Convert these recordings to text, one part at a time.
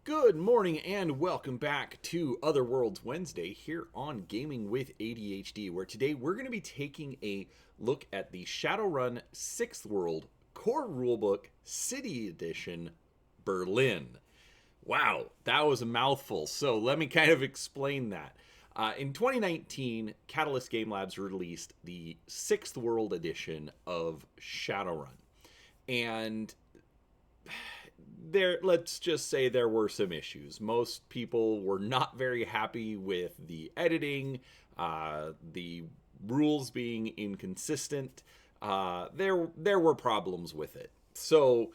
Good morning and welcome back to Other Worlds Wednesday here on Gaming with ADHD, where today we're going to be taking a look at the Shadowrun 6th World Core Rulebook City Edition Berlin. Wow, that was a mouthful, so let me kind of explain that. In 2019, Catalyst Game Labs released the 6th World Edition of Shadowrun. And let's just say there were some issues. Most people were not very happy with the editing, the rules being inconsistent. There were problems with it. So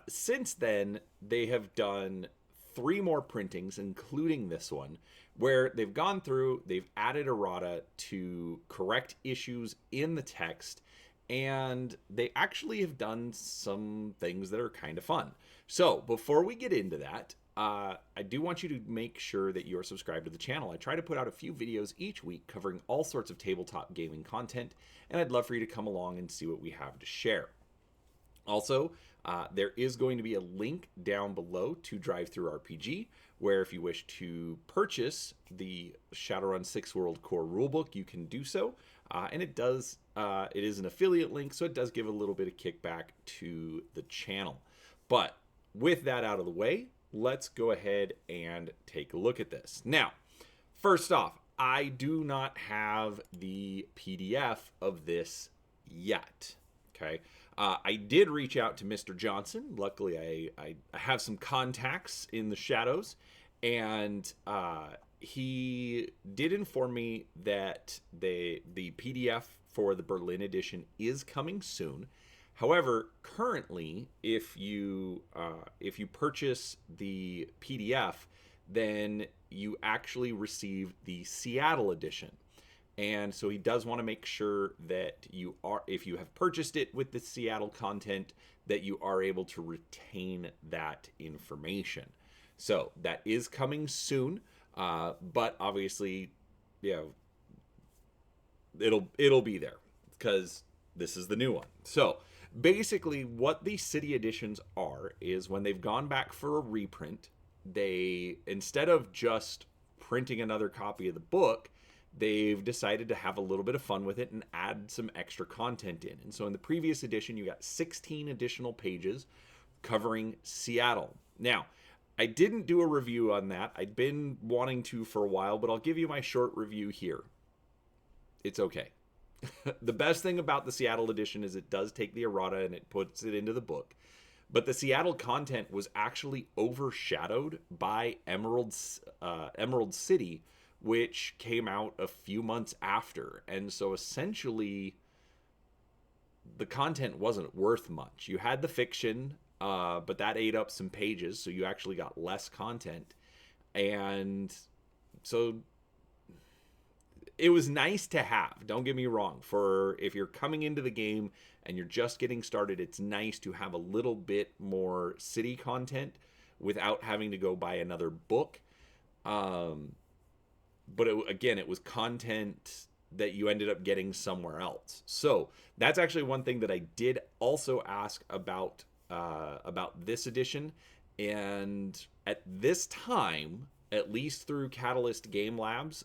since then, they have done 3 more printings, including this one, where they've gone through, they've added errata to correct issues in the text, and they actually have done some things that are kind of fun. So before we get into that, I do want you to make sure that you are subscribed to the channel. I try to put out a few videos each week covering all sorts of tabletop gaming content, and I'd love for you to come along and see what we have to share. Also, there is going to be a link down below to DriveThruRPG, where if you wish to purchase the Shadowrun 6 World Core Rulebook, you can do so. And it is an affiliate link, so it does give a little bit of kickback to the channel. But with that out of the way, let's go ahead and take a look at this. Now, first off, I do not have the PDF of this yet. Okay. I did reach out to Mr. Johnson. Luckily, I have some contacts in the shadows, and he did inform me that the PDF for the Berlin edition is coming soon. However, currently, if you purchase the PDF, then you actually receive the Seattle edition. And so he does want to make sure that if you have purchased it with the Seattle content, that you are able to retain that information. So that is coming soon, but obviously, it'll be there because this is the new one. So basically, what the city editions are is when they've gone back for a reprint, they, instead of just printing another copy of the book, they've decided to have a little bit of fun with it and add some extra content in. And so in the previous edition, you got 16 additional pages covering Seattle. Now, I didn't do a review on that. I'd been wanting to for a while, but I'll give you my short review here. It's okay. The best thing about the Seattle edition is it does take the errata and it puts it into the book. But the Seattle content was actually overshadowed by Emerald City, which came out a few months after. And so essentially, the content wasn't worth much. You had the fiction, but that ate up some pages, so you actually got less content. And so it was nice to have, don't get me wrong. For if you're coming into the game and you're just getting started, it's nice to have a little bit more city content without having to go buy another book. But it was content that you ended up getting somewhere else. So that's actually one thing that I did also ask about this edition. And at this time, at least through Catalyst Game Labs,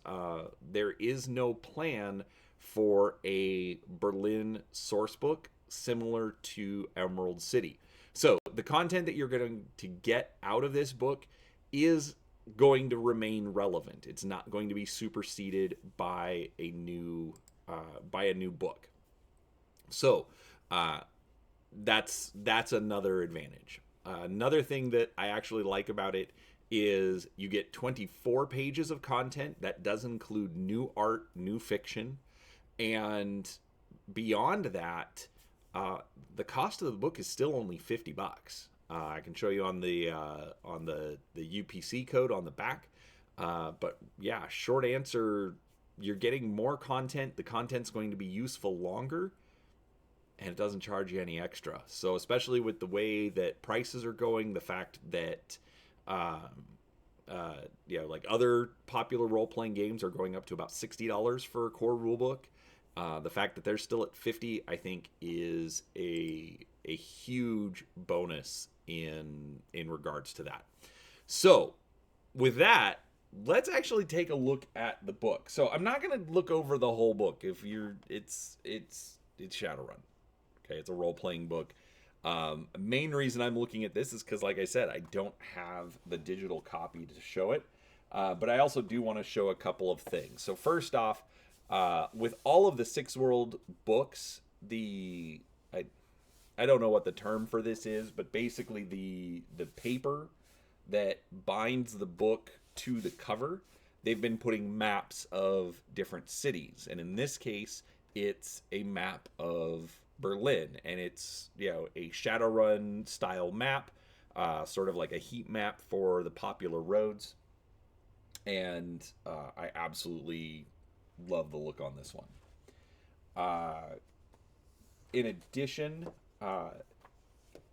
there is no plan for a Berlin sourcebook similar to Emerald City. So the content that you're going to get out of this book is going to remain relevant. It's not going to be superseded by a new book. So that's another advantage. Another thing that I actually like about it is you get 24 pages of content that does include new art, new fiction, and beyond that, the cost of the book is still only $50. I can show you on the UPC code on the back. But yeah, short answer, you're getting more content. The content's going to be useful longer, and it doesn't charge you any extra. So especially with the way that prices are going, the fact that like other popular role-playing games are going up to about $60 for a core rulebook. The fact that they're still at $50, I think, is a huge bonus in regards to that. So, with that, let's actually take a look at the book. So, I'm not going to look over the whole book. If you're, it's Shadowrun. Okay, it's a role playing book. Main reason I'm looking at this is because, like I said, I don't have the digital copy to show it. But I also do want to show a couple of things. So first off, with all of the Six World books, I don't know what the term for this is, but basically the paper that binds the book to the cover, they've been putting maps of different cities, and in this case, it's a map of Berlin, and it's a Shadowrun style map, sort of like a heat map for the popular roads, and I absolutely love the look on this one. In addition,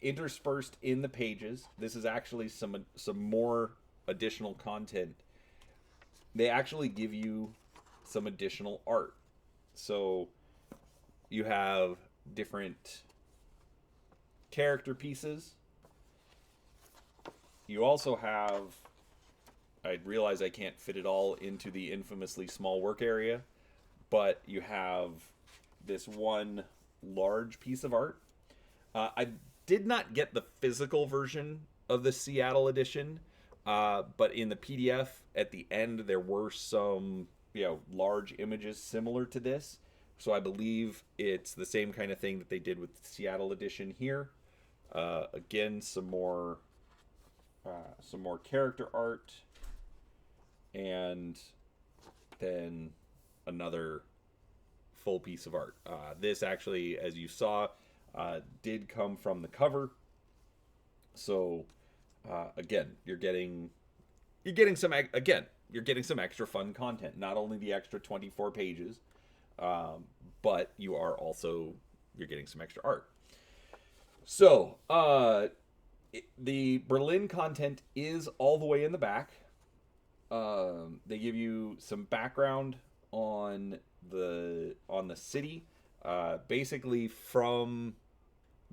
interspersed in the pages, this is actually some more additional content. They actually give you some additional art. So you have different character pieces. You also have, I realize I can't fit it all into the infamously small work area, but you have this one large piece of art. I did not get the physical version of the Seattle edition, but in the PDF at the end there were some large images similar to this. So I believe it's the same kind of thing that they did with the Seattle edition here. Again, some more character art, and then another full piece of art. This actually, as you saw, did come from the cover. So again, you're getting some extra fun content. Not only the extra 24 pages, but you're getting some extra art. So the Berlin content is all the way in the back. They give you some background on the city, basically from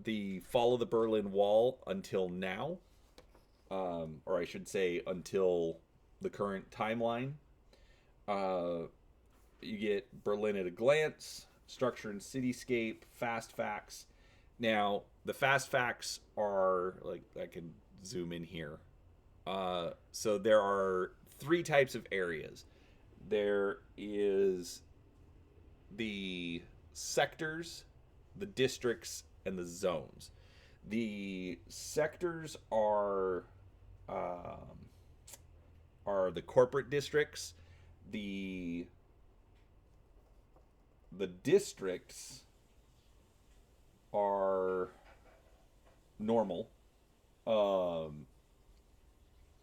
the fall of the Berlin Wall until now, or I should say until the current timeline. You get Berlin at a glance, structure and cityscape, fast facts. Now, the fast facts are, like, I can zoom in here. So there are 3 types of areas. There is the sectors, the districts, and the zones. The sectors are the corporate districts. The districts are normal.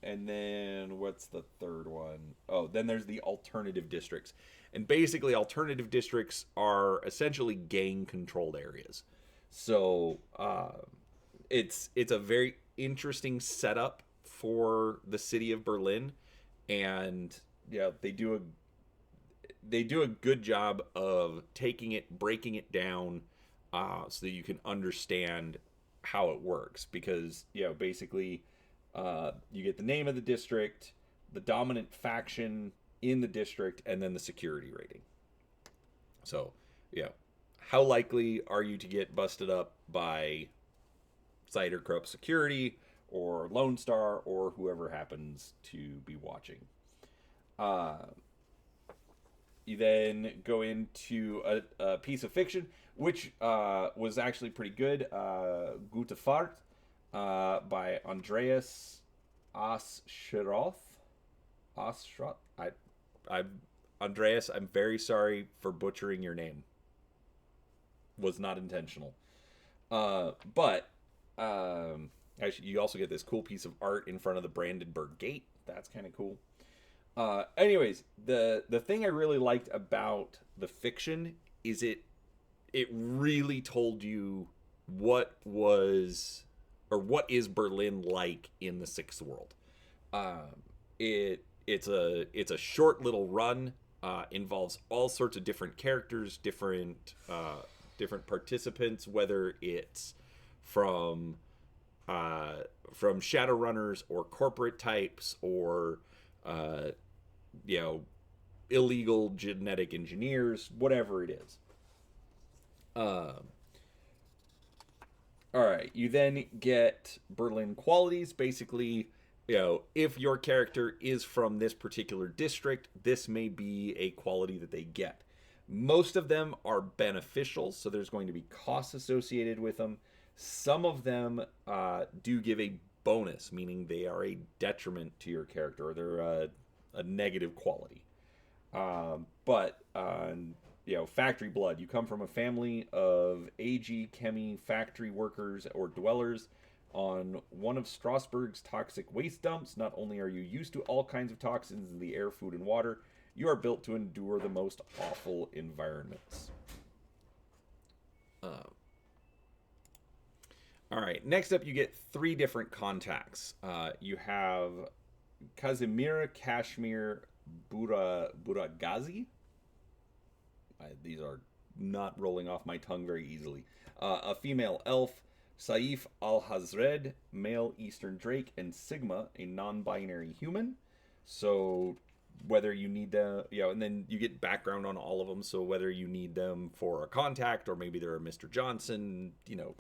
And then what's the third one? Oh, then there's the alternative districts. And basically alternative districts are essentially gang controlled areas. So it's a very interesting setup for the city of Berlin, and they do a good job of taking it, breaking it down, so that you can understand how it works. Because basically you get the name of the district, the dominant faction in the district, and then the security rating. So how likely are you to get busted up by Cider Corrupt Security or Lone Star or whoever happens to be watching? You then go into a piece of fiction, which was actually pretty good. Gute Fahrt by Andreas Oschroth. Andreas, I'm very sorry for butchering your name. Was not intentional. But actually, you also get this cool piece of art in front of the Brandenburg Gate. That's kind of cool. Anyways, the thing I really liked about the fiction is it really told you what is Berlin like in the Sixth World. It's a short little run. Involves all sorts of different characters, different participants, whether it's from from Shadowrunners or corporate types or uh, you know, illegal genetic engineers, whatever it is. All right, you then get Berlin qualities. Basically, if your character is from this particular district, this may be a quality that they get. Most of them are beneficial, so there's going to be costs associated with them. Some of them do give a bonus, meaning they are a detriment to your character, or they're a negative quality. But factory blood. You come from a family of AG Chemi factory workers or dwellers on one of Strasbourg's toxic waste dumps. Not only are you used to all kinds of toxins in the air, food, and water, you are built to endure the most awful environments. All right, next up you get 3 different contacts. You have Kazimira Kashmir Buragazi. These are not rolling off my tongue very easily. A female elf, Saif Al-Hazred, male Eastern Drake, and Sigma, a non-binary human. So whether you need them, and then you get background on all of them. So whether you need them for a contact or maybe they're a Mr. Johnson,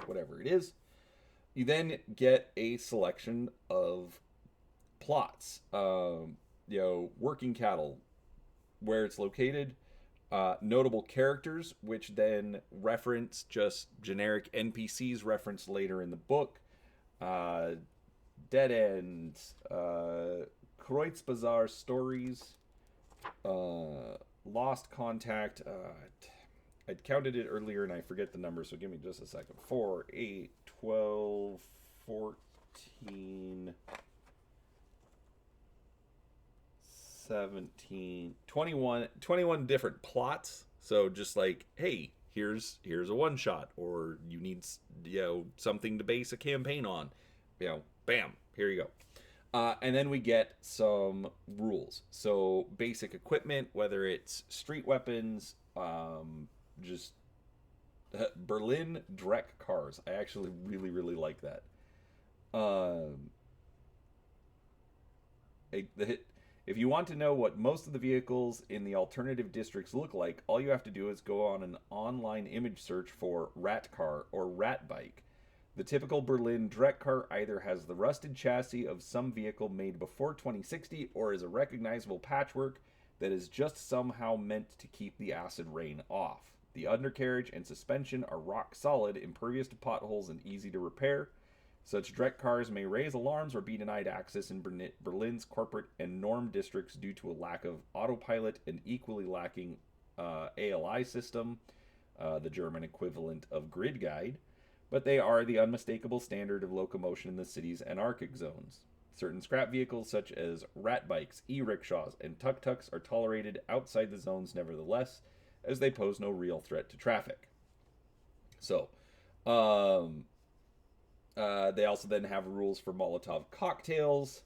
whatever it is. You then get a selection of plots. Working cattle, where it's located. Notable characters, which then reference just generic NPCs referenced later in the book. Dead Ends, Kreuzbazaar stories, Lost Contact. I'd counted it earlier and I forget the number, so give me just a second. 4, 8, 12, 14... 17, 21 different plots. So just like, hey, here's a one shot, or you need something to base a campaign on, bam, here you go. And then we get some rules. So basic equipment, whether it's street weapons, just Berlin Dreck cars. I actually really, really like that. If you want to know what most of the vehicles in the alternative districts look like, all you have to do is go on an online image search for rat car or rat bike. The typical Berlin Dreck car either has the rusted chassis of some vehicle made before 2060 or is a recognizable patchwork that is just somehow meant to keep the acid rain off. The undercarriage and suspension are rock solid, impervious to potholes, and easy to repair. Such Dreck cars may raise alarms or be denied access in Berlin's corporate and norm districts due to a lack of autopilot and equally lacking ALI system, the German equivalent of grid guide, but they are the unmistakable standard of locomotion in the city's anarchic zones. Certain scrap vehicles such as rat bikes, e-rickshaws, and tuk-tuks are tolerated outside the zones nevertheless, as they pose no real threat to traffic. So, they also then have rules for Molotov cocktails.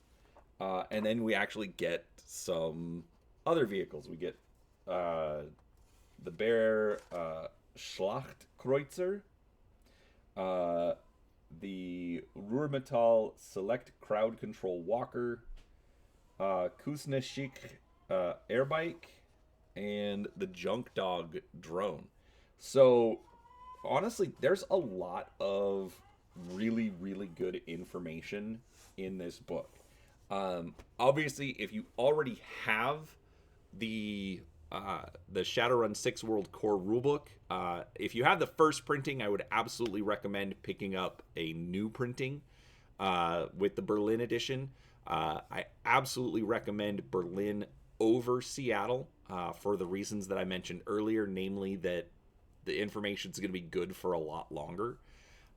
And then we actually get some other vehicles. We get the Bear Schlachtkreuzer, the Ruhrmetall Select Crowd Control Walker, Kuznetsik Airbike, and the Junk Dog Drone. So, honestly, there's a lot of really, really good information in this book. Obviously, if you already have the Shadowrun 6 World Core rulebook, if you have the first printing, I would absolutely recommend picking up a new printing with the Berlin edition. I absolutely recommend Berlin over Seattle for the reasons that I mentioned earlier, namely that the information is going to be good for a lot longer.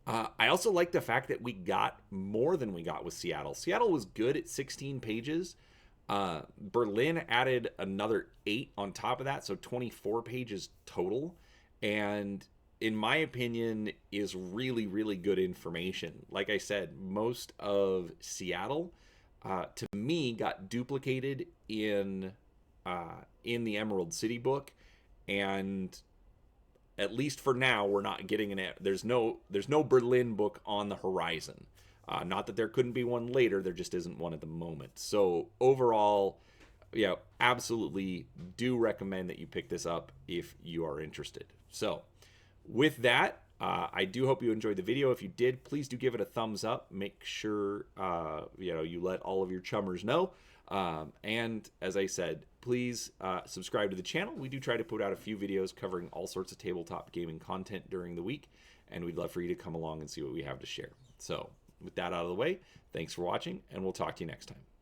I also like the fact that we got more than we got with Seattle. Seattle was good at 16 pages. Berlin added another 8 on top of that, so 24 pages total. And in my opinion, is really, really good information. Like I said, most of Seattle, to me, got duplicated in the Emerald City book, and at least for now, we're not getting there's no Berlin book on the horizon. Not that there couldn't be one later, there just isn't one at the moment. So overall, absolutely do recommend that you pick this up if you are interested. So with that, I do hope you enjoyed the video. If you did, please do give it a thumbs up. Make sure you let all of your chummers know. And as I said, please subscribe to the channel. We do try to put out a few videos covering all sorts of tabletop gaming content during the week, and we'd love for you to come along and see what we have to share. So with that out of the way, thanks for watching, and we'll talk to you next time.